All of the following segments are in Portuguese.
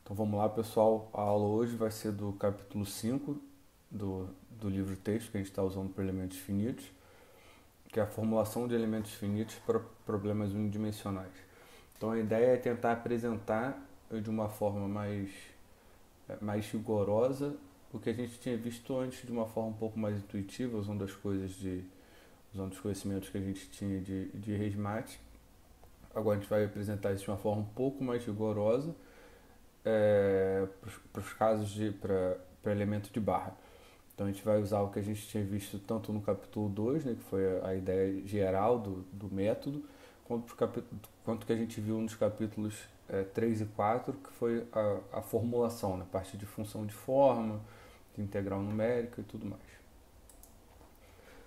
Então vamos lá, pessoal. A aula hoje vai ser do capítulo 5 do livro texto que a gente está usando para elementos finitos, que é a formulação de elementos finitos para problemas unidimensionais. Então a ideia é tentar apresentar de uma forma mais rigorosa o que a gente tinha visto antes de uma forma um pouco mais intuitiva, usando usando os conhecimentos que a gente tinha de Resmate. Agora a gente vai apresentar isso de uma forma um pouco mais rigorosa para os casos para elemento de barra. Então a gente vai usar o que a gente tinha visto tanto no capítulo 2, né, que foi a ideia geral do método, quanto que a gente viu nos capítulos 3 e 4, que foi a formulação, né, a partir de função de forma, de integral numérica e tudo mais.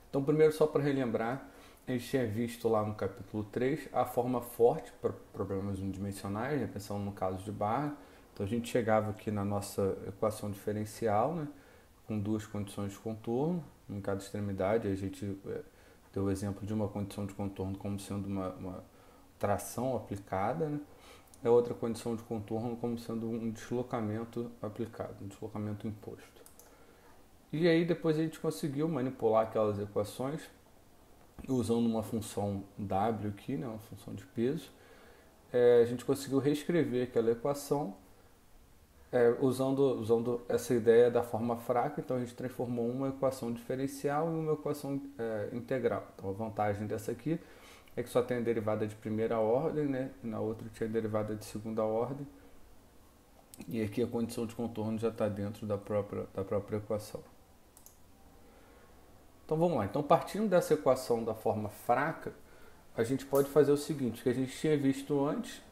Então primeiro, só para relembrar, a gente tinha visto lá no capítulo 3 a forma forte para problemas unidimensionais, né, pensando no caso de barra. Então a gente chegava aqui na nossa equação diferencial, né, com duas condições de contorno em cada extremidade. A gente deu o exemplo de uma condição de contorno como sendo uma tração aplicada, né, e a outra condição de contorno como sendo um deslocamento aplicado, um deslocamento imposto. E aí depois a gente conseguiu manipular aquelas equações usando uma função W aqui, né, uma função de peso. A gente conseguiu reescrever aquela equação usando essa ideia da forma fraca. Então a gente transformou uma equação diferencial em uma equação integral. Então a vantagem dessa aqui é que só tem a derivada de primeira ordem, né? Na outra tinha a derivada de segunda ordem. E aqui a condição de contorno já está dentro da própria equação. Então vamos lá. Então partindo dessa equação da forma fraca, a gente pode fazer o seguinte, que a gente tinha visto antes,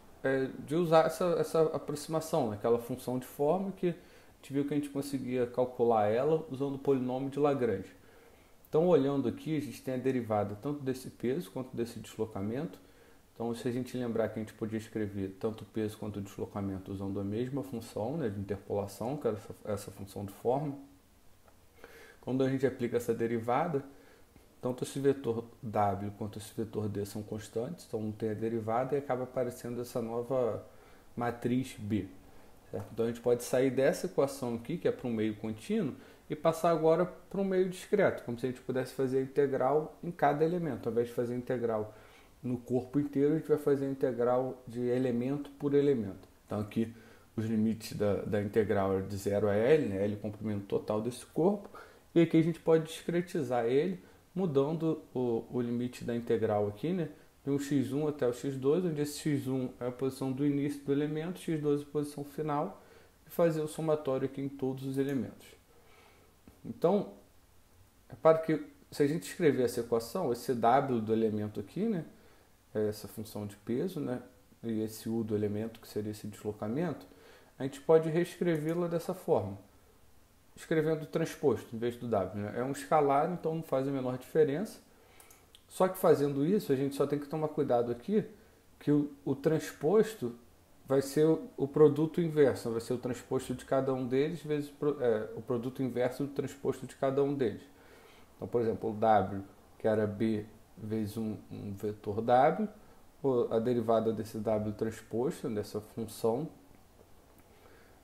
de usar essa aproximação, né? Aquela função de forma que a gente viu que a gente conseguia calcular ela usando o polinômio de Lagrange. Então olhando aqui, a gente tem a derivada tanto desse peso quanto desse deslocamento. Então se a gente lembrar que a gente podia escrever tanto o peso quanto o deslocamento usando a mesma função, né, de interpolação, que era essa função de forma. Quando a gente aplica essa derivada, tanto esse vetor W quanto esse vetor D são constantes, então não tem a derivada e acaba aparecendo essa nova matriz B. Certo? Então a gente pode sair dessa equação aqui, que é para um meio contínuo, e passar agora para um meio discreto, como se a gente pudesse fazer a integral em cada elemento. Ao invés de fazer a integral no corpo inteiro, a gente vai fazer a integral de elemento por elemento. Então aqui os limites da integral é de 0 a L, né? L é o comprimento total desse corpo, e aqui a gente pode discretizar ele, mudando o limite da integral aqui, né, de um x1 até o x2, onde esse x1 é a posição do início do elemento, x2 é a posição final, e fazer o somatório aqui em todos os elementos. Então, repare que se a gente escrever essa equação, esse w do elemento aqui, né, é essa função de peso, né, e esse u do elemento, que seria esse deslocamento, a gente pode reescrevê-la dessa forma, escrevendo transposto em vez do W. Né? É um escalar, então não faz a menor diferença. Só que fazendo isso, a gente só tem que tomar cuidado aqui que o transposto vai ser o produto inverso, vai ser o transposto de cada um deles vezes o produto inverso do transposto de cada um deles. Então, por exemplo, o W, que era B vezes um vetor W, a derivada desse W transposto, dessa função,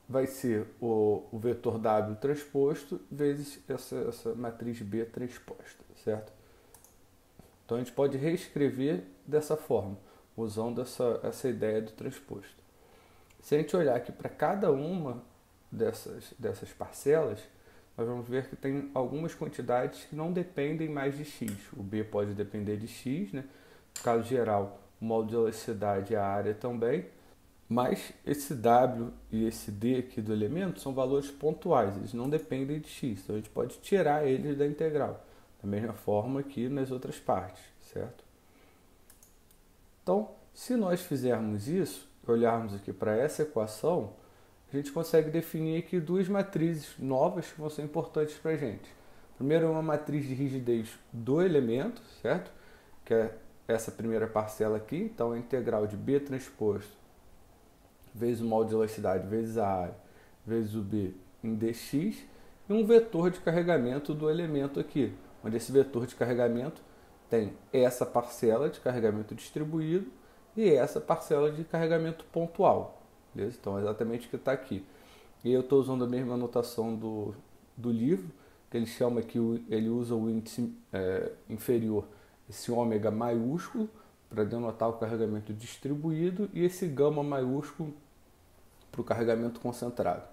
vai ser o vetor W transposto vezes essa matriz B transposta, certo? Então a gente pode reescrever dessa forma, usando essa ideia do transposto. Se a gente olhar aqui para cada uma dessas parcelas, nós vamos ver que tem algumas quantidades que não dependem mais de x. O B pode depender de x, né? No caso geral, o modo de elasticidade e a área também. Mas esse W e esse D aqui do elemento são valores pontuais, eles não dependem de x, então a gente pode tirar eles da integral, da mesma forma que nas outras partes, certo? Então, se nós fizermos isso, olharmos aqui para essa equação, a gente consegue definir aqui duas matrizes novas que vão ser importantes para a gente. Primeiro, uma matriz de rigidez do elemento, certo? Que é essa primeira parcela aqui, então a integral de B transposto vezes o modo de elasticidade, vezes a área, vezes o B em dx, e um vetor de carregamento do elemento aqui, onde esse vetor de carregamento tem essa parcela de carregamento distribuído e essa parcela de carregamento pontual. beleza? Então é exatamente o que está aqui. E eu estou usando a mesma anotação do livro, que ele chama que ele usa o índice inferior, esse ômega maiúsculo, para denotar o carregamento distribuído, e esse gama maiúsculo para o carregamento concentrado.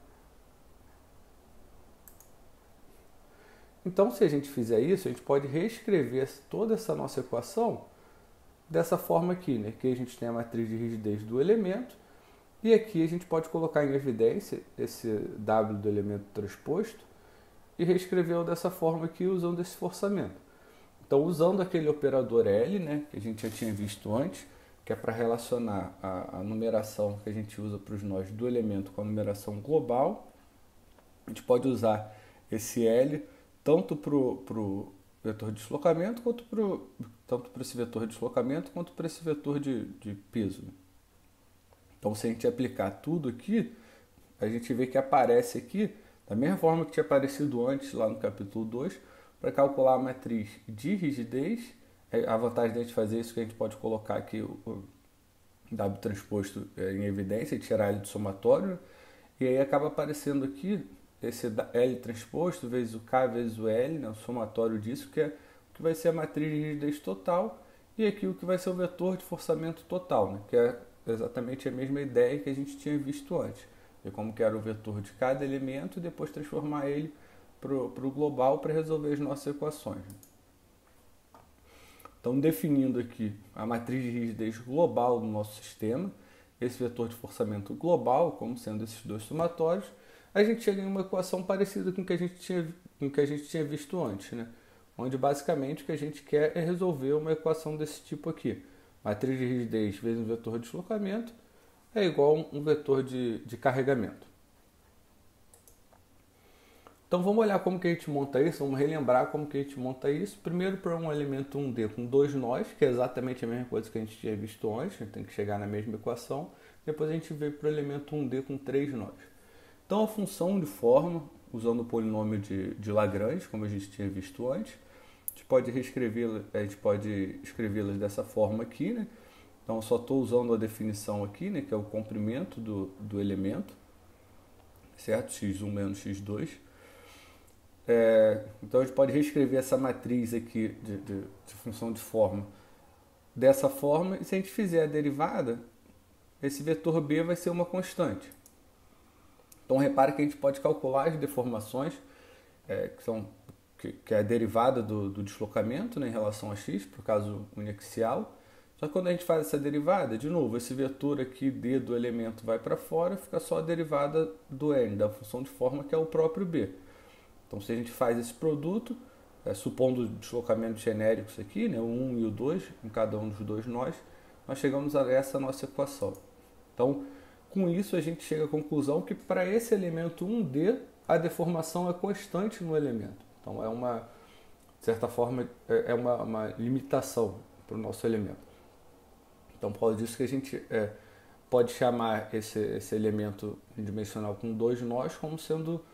Então, se a gente fizer isso, a gente pode reescrever toda essa nossa equação dessa forma aqui, né? Que a gente tem a matriz de rigidez do elemento, e aqui a gente pode colocar em evidência esse W do elemento transposto e reescrevê-lo dessa forma aqui usando esse forçamento. Então, usando aquele operador L, né, que a gente já tinha visto antes, que é para relacionar a numeração que a gente usa para os nós do elemento com a numeração global, a gente pode usar esse L tanto para o vetor de deslocamento, tanto para esse vetor de deslocamento quanto para esse vetor de peso. Então, se a gente aplicar tudo aqui, a gente vê que aparece aqui, da mesma forma que tinha aparecido antes lá no capítulo 2, para calcular a matriz de rigidez. A vantagem de a gente fazer isso é que a gente pode colocar aqui o W transposto em evidência e tirar ele do somatório. E aí acaba aparecendo aqui esse L transposto vezes o K vezes o L, né, o somatório disso, que é o que vai ser a matriz de rigidez total, e aqui o que vai ser o vetor de forçamento total, né, que é exatamente a mesma ideia que a gente tinha visto antes. Ver como que era o vetor de cada elemento e depois transformar ele para o global para resolver as nossas equações. Então, definindo aqui a matriz de rigidez global do nosso sistema, esse vetor de forçamento global, como sendo esses dois somatórios, a gente chega em uma equação parecida com o que a gente tinha visto antes, né? Onde basicamente o que a gente quer é resolver uma equação desse tipo aqui. Matriz de rigidez vezes um vetor de deslocamento é igual a um vetor de carregamento. Então vamos olhar como que a gente monta isso, vamos relembrar como que a gente monta isso. Primeiro para um elemento 1D com dois nós, que é exatamente a mesma coisa que a gente tinha visto antes, a gente tem que chegar na mesma equação. Depois a gente vê para o elemento 1D com três nós. Então a função de forma, usando o polinômio de Lagrange, como a gente tinha visto antes, a gente pode escrevê-las dessa forma aqui, né? Então eu só estou usando a definição aqui, né, que é o comprimento do elemento, certo? x1 menos x2. Então a gente pode reescrever essa matriz aqui de função de forma dessa forma, e se a gente fizer a derivada, esse vetor b vai ser uma constante. Então repare que a gente pode calcular as deformações, que é a derivada do deslocamento, né, em relação a x, por caso uniaxial. Só que quando a gente faz essa derivada, de novo, esse vetor aqui d do elemento vai para fora, fica só a derivada do n, da função de forma, que é o próprio b. Então, se a gente faz esse produto, supondo deslocamentos genéricos aqui, né, o 1 e o 2, em cada um dos dois nós chegamos a essa nossa equação. Então, com isso, a gente chega à conclusão que para esse elemento 1D, a deformação é constante no elemento. Então, de certa forma, é uma limitação para o nosso elemento. Então, por causa disso que a gente pode chamar esse elemento dimensional com dois nós como sendo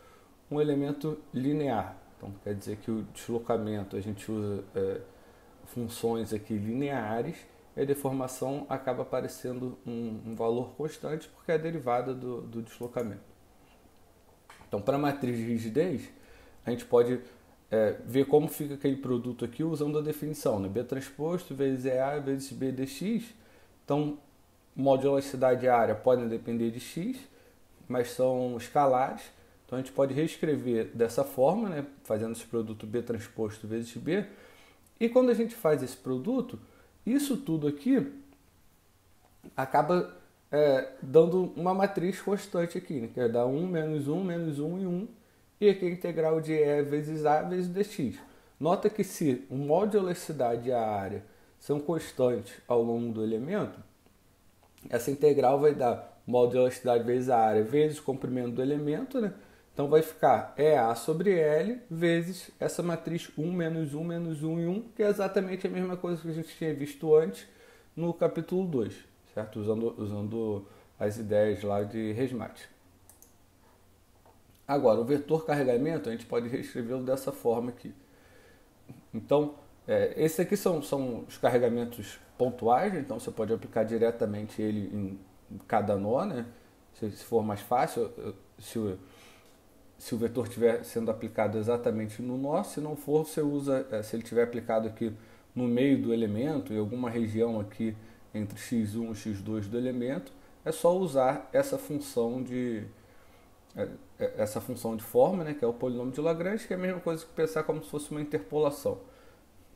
um elemento linear. Então, quer dizer que o deslocamento, a gente usa funções aqui lineares, e a deformação acaba aparecendo um valor constante porque é a derivada do deslocamento. Então, para a matriz de rigidez, a gente pode ver como fica aquele produto aqui usando a definição, né? B transposto vezes EA vezes B dx. Então, modo de elasticidade e área podem depender de x, mas são escalares. Então, a gente pode reescrever dessa forma, né? Fazendo esse produto B transposto vezes B. E quando a gente faz esse produto, isso tudo aqui acaba dando uma matriz constante aqui, né? Que é dar 1, menos 1, menos 1 e 1. E aqui a integral de E vezes A vezes dx. Nota que se o modo de elasticidade e a área são constantes ao longo do elemento, essa integral vai dar modo de elasticidade vezes a área vezes o comprimento do elemento, né? Então vai ficar EA sobre L vezes essa matriz 1, menos 1, menos 1 e 1, que é exatamente a mesma coisa que a gente tinha visto antes no capítulo 2, certo? Usando as ideias lá de Resmate. Agora, o vetor carregamento, a gente pode reescrevê-lo dessa forma aqui. Então, esses aqui são os carregamentos pontuais, então você pode aplicar diretamente ele em cada nó, né? se for mais fácil, se o vetor estiver sendo aplicado exatamente no nó, se não for, você usa, se ele estiver aplicado aqui no meio do elemento, em alguma região aqui entre x1 e x2 do elemento, é só usar essa função de forma, né, que é o polinômio de Lagrange, que é a mesma coisa que pensar como se fosse uma interpolação.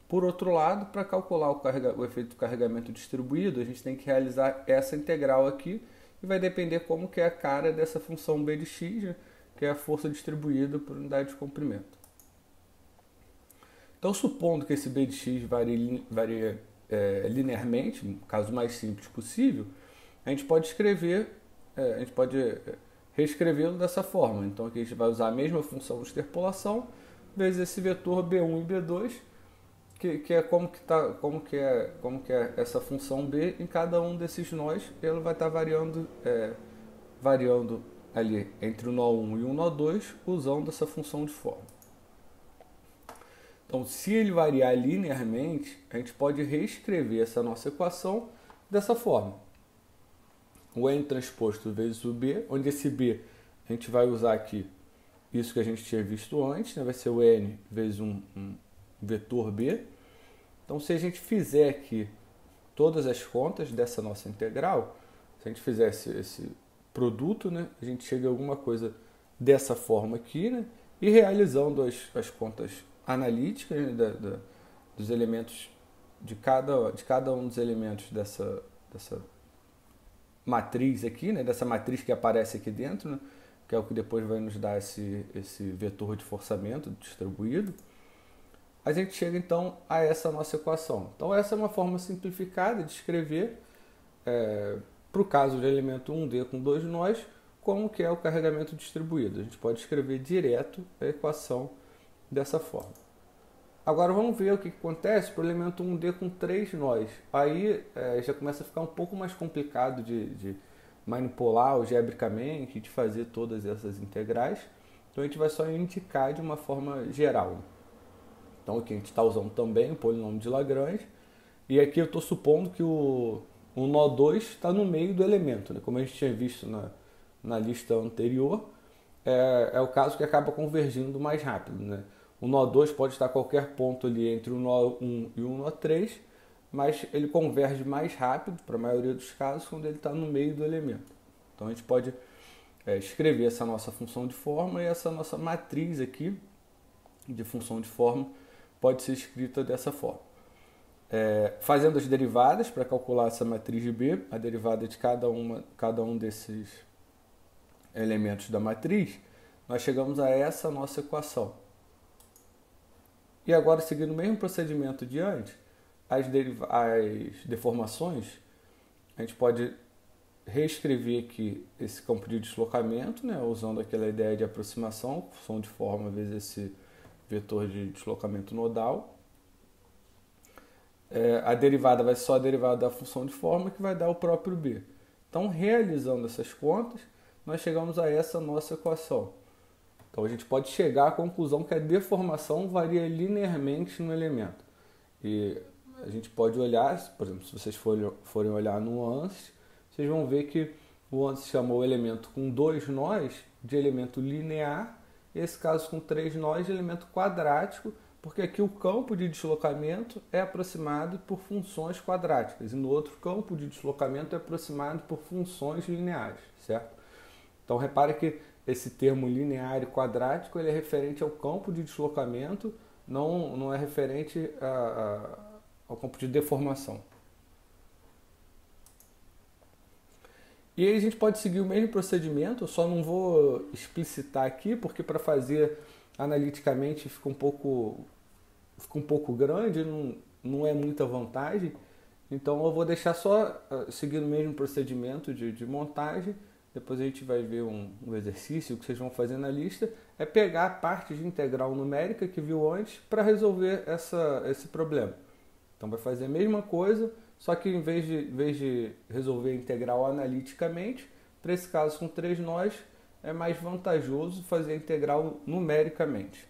Por outro lado, para calcular o efeito do carregamento distribuído, a gente tem que realizar essa integral aqui, e vai depender como que é a cara dessa função b de x, né, que é a força distribuída por unidade de comprimento. Então, supondo que esse b de x varie linearmente, no caso mais simples possível, a gente pode reescrevê-lo dessa forma. Então, aqui a gente vai usar a mesma função de interpolação vezes esse vetor b1 e b2, que é como que é essa função b em cada um desses nós. Ela vai estar variando ali entre o nó 1 e o nó 2 usando essa função de forma. Então, se ele variar linearmente, a gente pode reescrever essa nossa equação dessa forma. O n transposto vezes o b, onde esse b a gente vai usar aqui isso que a gente tinha visto antes, né? Vai ser o n vezes um vetor b. Então, se a gente fizer aqui todas as contas dessa nossa integral, se a gente fizer esse produto, né? A gente chega a alguma coisa dessa forma aqui, né? E realizando as contas analíticas, né? Dos elementos de cada um dos elementos dessa matriz aqui, né? Dessa matriz que aparece aqui dentro, né? Que é o que depois vai nos dar esse vetor de forçamento distribuído, a gente chega então a essa nossa equação. Então essa é uma forma simplificada de escrever, para o caso do elemento 1D com dois nós, como que é o carregamento distribuído. A gente pode escrever direto a equação dessa forma. Agora vamos ver o que acontece para o elemento 1D com três nós. Aí já começa a ficar um pouco mais complicado de manipular algebricamente, de fazer todas essas integrais. Então a gente vai só indicar de uma forma geral. Então aqui a gente está usando também o polinômio de Lagrange. E aqui eu estou supondo que o nó 2 está no meio do elemento, né? Como a gente tinha visto na lista anterior, é o caso que acaba convergindo mais rápido, né? O nó 2 pode estar a qualquer ponto ali entre o nó 1 e o nó 3, mas ele converge mais rápido, para a maioria dos casos, quando ele está no meio do elemento. Então a gente pode escrever essa nossa função de forma, e essa nossa matriz aqui de função de forma pode ser escrita dessa forma. Fazendo as derivadas para calcular essa matriz de B, a derivada de cada um desses elementos da matriz, nós chegamos a essa nossa equação. E agora, seguindo o mesmo procedimento de antes, as deformações, a gente pode reescrever aqui esse campo de deslocamento, né, usando aquela ideia de aproximação, função de forma vezes esse vetor de deslocamento nodal. A derivada vai ser só a derivada da função de forma, que vai dar o próprio b. Então, realizando essas contas, nós chegamos a essa nossa equação. Então, a gente pode chegar à conclusão que a deformação varia linearmente no elemento. E a gente pode olhar, por exemplo, se vocês forem olhar no nuances, vocês vão ver que o Ansys chamou o elemento com dois nós de elemento linear, esse caso com três nós de elemento quadrático, porque aqui o campo de deslocamento é aproximado por funções quadráticas, e no outro campo de deslocamento é aproximado por funções lineares, certo? Então repare que esse termo linear e quadrático ele é referente ao campo de deslocamento, não é referente ao campo de deformação. E aí a gente pode seguir o mesmo procedimento, eu só não vou explicitar aqui, porque para fazer analiticamente fica um pouco grande, não é muita vantagem. Então eu vou deixar só seguindo o mesmo procedimento de montagem. Depois a gente vai ver um exercício que vocês vão fazer na lista, é pegar a parte de integral numérica que viu antes para resolver esse problema. Então vai fazer a mesma coisa, só que em vez de resolver a integral analiticamente, para esse caso com três nós, é mais vantajoso fazer a integral numericamente.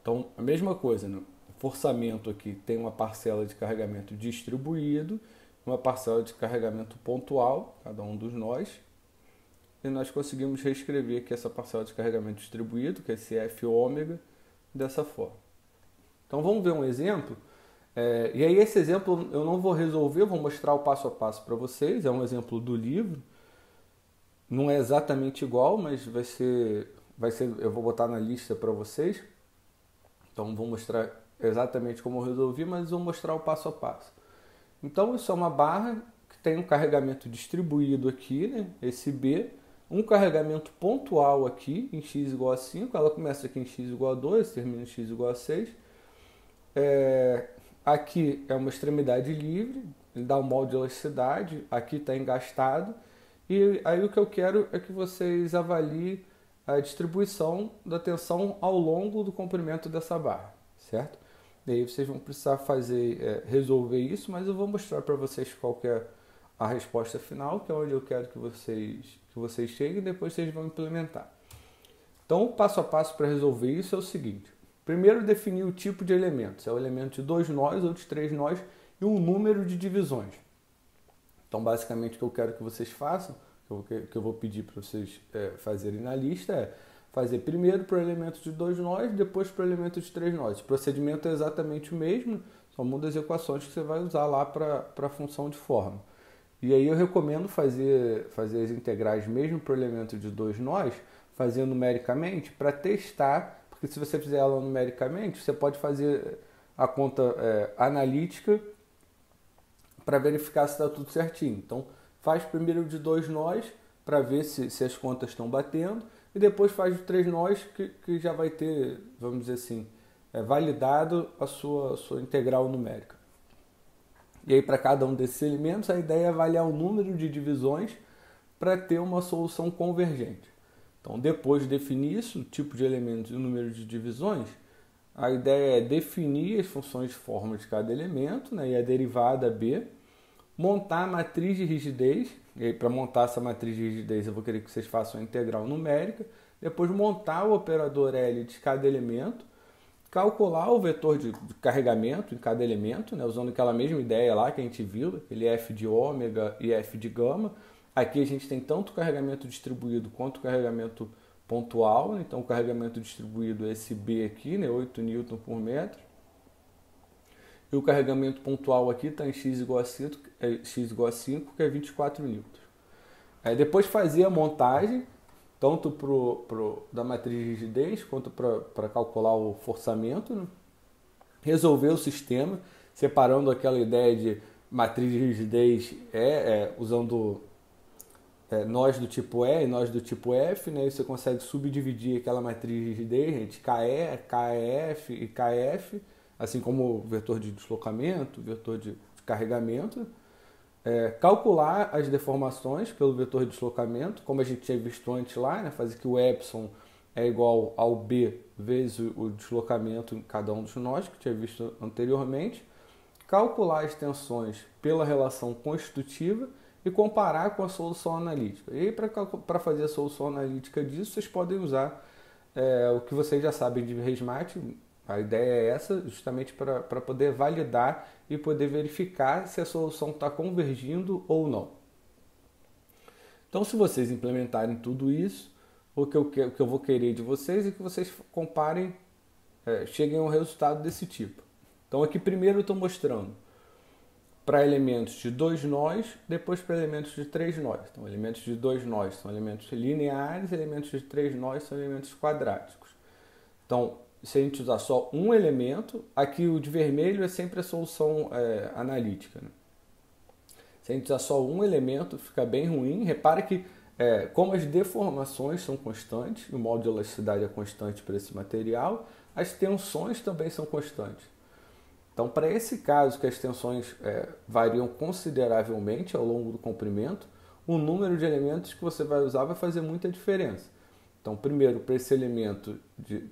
Então, a mesma coisa, né? O forçamento aqui tem uma parcela de carregamento distribuído uma parcela de carregamento pontual, cada um dos nós, e nós conseguimos reescrever aqui essa parcela de carregamento distribuído, que é esse F ômega, dessa forma. Então vamos ver um exemplo. E aí esse exemplo eu não vou resolver, eu vou mostrar o passo a passo para vocês, é um exemplo do livro. Não é exatamente igual, mas vai ser, eu vou botar na lista para vocês. Então vou mostrar exatamente como eu resolvi, mas vou mostrar o passo a passo. Então isso é uma barra que tem um carregamento distribuído aqui, né? Esse B, um carregamento pontual aqui em x igual a 5, ela começa aqui em x igual a 2, termina em x igual a 6. Aqui é uma extremidade livre, ele dá um molde de elasticidade, aqui está engastado. E aí o que eu quero é que vocês avaliem a distribuição da tensão ao longo do comprimento dessa barra, certo? E aí vocês vão precisar resolver isso, mas eu vou mostrar para vocês qual que é a resposta final, que é onde eu quero que vocês cheguem e depois vocês vão implementar. Então o passo a passo para resolver isso é o seguinte. Primeiro definir o tipo de elemento, se é o elemento de 2 nós ou de 3 nós e um número de divisões. Então, basicamente, o que eu quero que vocês façam, que eu vou pedir para vocês fazerem na lista, é fazer primeiro para o elemento de 2 nós, depois para o elemento de 3 nós. O procedimento é exatamente o mesmo, só muda as equações que você vai usar lá para a função de forma. E aí eu recomendo fazer as integrais mesmo para o elemento de 2 nós, fazer numericamente, para testar, porque se você fizer ela numericamente, você pode fazer a conta analítica para verificar se está tudo certinho. Então, faz primeiro de 2 nós para ver se as contas estão batendo e depois faz de 3 nós que já vai ter, vamos dizer assim, validado a sua integral numérica. E aí, para cada um desses elementos, a ideia é avaliar o número de divisões para ter uma solução convergente. Então, depois de definir isso, o tipo de elementos e o número de divisões, a ideia é definir as funções de forma de cada elemento, né, e a derivada B, montar a matriz de rigidez, e aí para montar essa matriz de rigidez eu vou querer que vocês façam a integral numérica, depois montar o operador L de cada elemento, calcular o vetor de carregamento em cada elemento, né, usando aquela mesma ideia lá que a gente viu, aquele F de ômega e F de gama. Aqui a gente tem tanto carregamento distribuído quanto carregamento pontual, né? Então o carregamento distribuído é esse B aqui, né, 8 N por metro. E o carregamento pontual aqui está em x igual a 5, que é 24 N. Depois fazer a montagem, tanto da matriz de rigidez, quanto para calcular o forçamento, né? Resolver o sistema, separando aquela ideia de matriz de rigidez usando nós do tipo E e nós do tipo F, né? E você consegue subdividir aquela matriz de rigidez entre KE, KF e KF, assim como o vetor de deslocamento, o vetor de carregamento. Calcular as deformações pelo vetor de deslocamento, como a gente tinha visto antes lá, né? Fazer que o epsilon é igual ao B vezes o deslocamento em cada um dos nós, que tinha visto anteriormente. Calcular as tensões pela relação constitutiva e comparar com a solução analítica. E para fazer a solução analítica disso, vocês podem usar o que vocês já sabem de Resmate. A ideia é essa, justamente para poder validar e poder verificar se a solução está convergindo ou não. Então, se vocês implementarem tudo isso, o que eu vou querer de vocês é que vocês comparem, cheguem a um resultado desse tipo. Então, aqui primeiro eu estou mostrando para elementos de 2 nós, depois para elementos de 3 nós. Então, elementos de 2 nós são elementos lineares, elementos de 3 nós são elementos quadráticos. Então, se a gente usar só um elemento, aqui o de vermelho é sempre a solução analítica, né? Se a gente usar só um elemento, fica bem ruim. Repara que, como as deformações são constantes, o molde de elasticidade é constante para esse material, as tensões também são constantes. Então, para esse caso, que as tensões variam consideravelmente ao longo do comprimento, o número de elementos que você vai usar vai fazer muita diferença. Então, primeiro, para esse elemento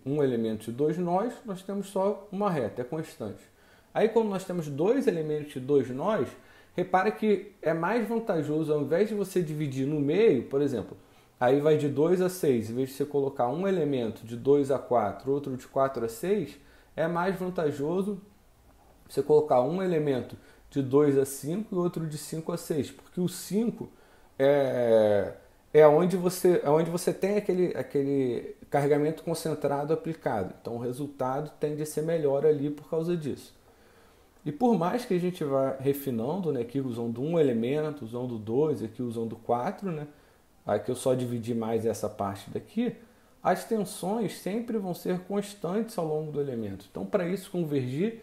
um elemento de 2 nós, nós temos só uma reta, é constante. Aí, quando nós temos 2 elementos de 2 nós, repara que é mais vantajoso, ao invés de você dividir no meio, por exemplo, aí vai de 2 a 6, em vez de você colocar um elemento de 2 a 4, outro de 4 a 6, é mais vantajoso você colocar um elemento de 2 a 5 e outro de 5 a 6, porque o 5 é onde você tem aquele carregamento concentrado aplicado. Então o resultado tende a ser melhor ali por causa disso. E por mais que a gente vá refinando, né, aqui usando um elemento, usando dois, aqui usando 4, né, aqui eu só dividi mais essa parte daqui, as tensões sempre vão ser constantes ao longo do elemento. Então, para isso convergir,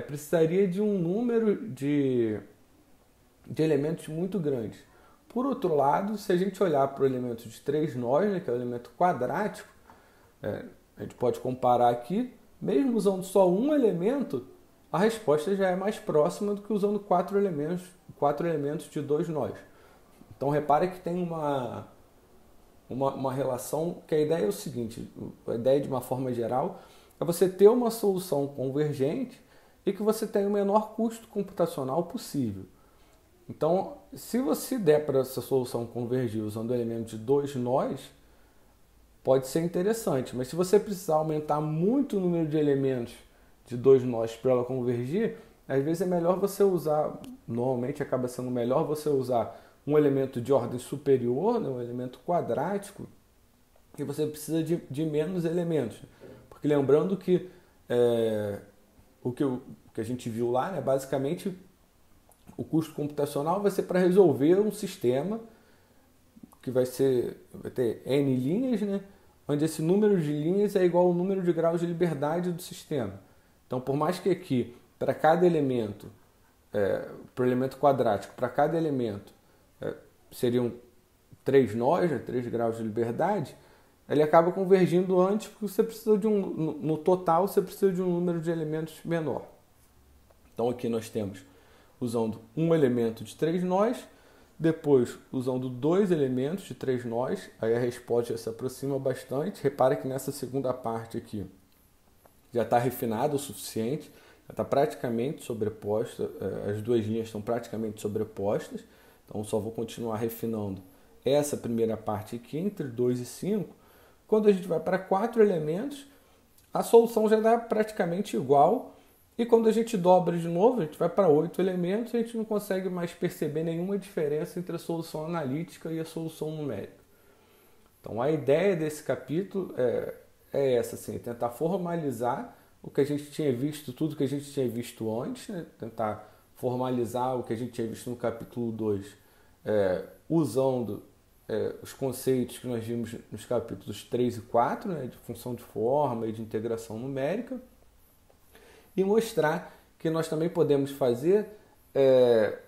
precisaria de um número de elementos muito grande. Por outro lado, se a gente olhar para o elemento de 3 nós, né, que é o elemento quadrático, a gente pode comparar aqui, mesmo usando só um elemento, a resposta já é mais próxima do que usando 4 elementos de 2 nós. Então repare que tem uma relação, que a ideia é o seguinte, a ideia de uma forma geral é você ter uma solução convergente e que você tenha o menor custo computacional possível. Então, se você der para essa solução convergir usando o elemento de 2 nós, pode ser interessante, mas se você precisar aumentar muito o número de elementos de 2 nós para ela convergir, às vezes é melhor você usar, normalmente acaba sendo melhor você usar um elemento de ordem superior, né, um elemento quadrático, e você precisa de menos elementos. Porque lembrando que o que a gente viu lá, né, basicamente o custo computacional vai ser para resolver um sistema que vai ter N linhas, né, onde esse número de linhas é igual ao número de graus de liberdade do sistema. Então, por mais que aqui, para cada elemento, para o elemento quadrático, para cada elemento seriam 3 nós, né, 3 graus de liberdade, ele acaba convergindo antes porque você precisa no total você precisa de um número de elementos menor. Então aqui nós temos usando um elemento de 3 nós, depois usando 2 elementos de 3 nós, aí a resposta já se aproxima bastante. Repara que nessa segunda parte aqui já está refinado o suficiente, já está praticamente sobreposta, as duas linhas estão praticamente sobrepostas, então só vou continuar refinando essa primeira parte aqui entre 2 e 5. Quando a gente vai para 4 elementos, a solução já dá praticamente igual, e quando a gente dobra de novo, a gente vai para 8 elementos e a gente não consegue mais perceber nenhuma diferença entre a solução analítica e a solução numérica. Então a ideia desse capítulo é essa, assim, tentar formalizar o que a gente tinha visto, tudo que a gente tinha visto antes, né? Tentar formalizar o que a gente tinha visto no capítulo 2, usando os conceitos que nós vimos nos capítulos 3 e 4, né? De função de forma e de integração numérica, e mostrar que nós também podemos fazer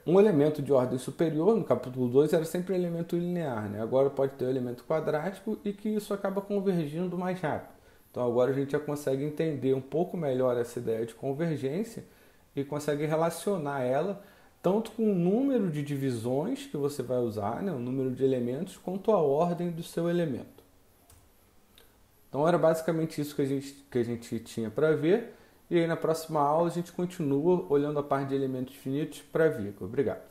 um elemento de ordem superior. No capítulo 2 era sempre um elemento linear, né? Agora pode ter um elemento quadrático e que isso acaba convergindo mais rápido. Então agora a gente já consegue entender um pouco melhor essa ideia de convergência e consegue relacionar ela tanto com o número de divisões que você vai usar, né, o número de elementos, quanto a ordem do seu elemento. Então era basicamente isso que a gente tinha para ver. E aí na próxima aula a gente continua olhando a parte de elementos finitos para ver. Obrigado.